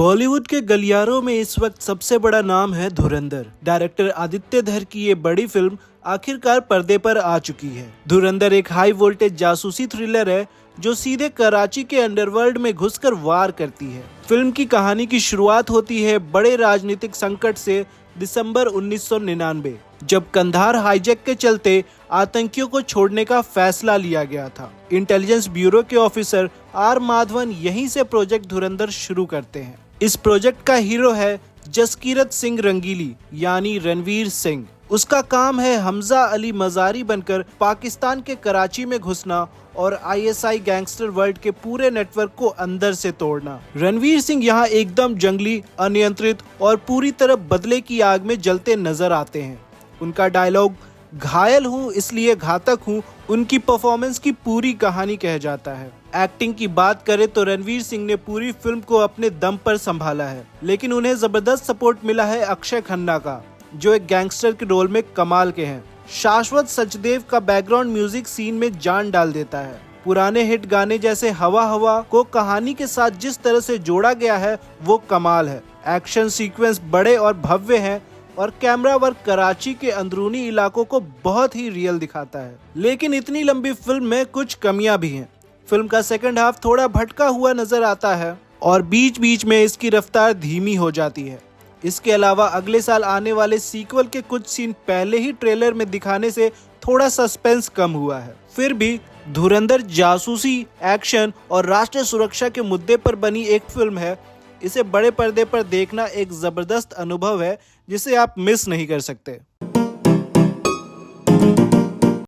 बॉलीवुड के गलियारों में इस वक्त सबसे बड़ा नाम है धुरंधर। डायरेक्टर आदित्य धर की ये बड़ी फिल्म आखिरकार पर्दे पर आ चुकी है। धुरंधर एक हाई वोल्टेज जासूसी थ्रिलर है जो सीधे कराची के अंडरवर्ल्ड में घुसकर वार करती है। फिल्म की कहानी की शुरुआत होती है बड़े राजनीतिक संकट से दिसंबर 1999, जब कंधार हाईजैक के चलते आतंकियों को छोड़ने का फैसला लिया गया था। इंटेलिजेंस ब्यूरो के ऑफिसर आर माधवन यहीं से प्रोजेक्ट धुरंधर शुरू करते हैं। इस प्रोजेक्ट का हीरो है जसकीरत सिंह रंगीली यानी रणवीर सिंह। उसका काम है हमजा अली मजारी बनकर पाकिस्तान के कराची में घुसना और आईएसआई गैंगस्टर वर्ल्ड के पूरे नेटवर्क को अंदर से तोड़ना। रणवीर सिंह यहाँ एकदम जंगली, अनियंत्रित और पूरी तरह बदले की आग में जलते नजर आते हैं। उनका डायलॉग घायल हूँ इसलिए घातक हूँ उनकी परफॉर्मेंस की पूरी कहानी कह जाता है। एक्टिंग की बात करें तो रणवीर सिंह ने पूरी फिल्म को अपने दम पर संभाला है, लेकिन उन्हें जबरदस्त सपोर्ट मिला है अक्षय खन्ना का, जो एक गैंगस्टर के रोल में कमाल के हैं। शाश्वत सचदेव का बैकग्राउंड म्यूजिक सीन में जान डाल देता है। पुराने हिट गाने जैसे हवा हवा को कहानी के साथ जिस तरह से जोड़ा गया है वो कमाल है। एक्शन सीक्वेंस बड़े और भव्य हैं और कैमरा वर्क कराची के अंदरूनी इलाकों को बहुत ही रियल दिखाता है। लेकिन इतनी लंबी फिल्म में कुछ कमियां भी हैं। फिल्म का सेकंड हाफ थोड़ा भटका हुआ नजर आता है और बीच बीच में इसकी रफ्तार धीमी हो जाती है। इसके अलावा अगले साल आने वाले सीक्वल के कुछ सीन पहले ही ट्रेलर में दिखाने से थोड़ा सस्पेंस कम हुआ है। फिर भी धुरंधर जासूसी, एक्शन और राष्ट्रीय सुरक्षा के मुद्दे पर बनी एक फिल्म है। इसे बड़े पर्दे पर देखना एक जबरदस्त अनुभव है जिसे आप मिस नहीं कर सकते।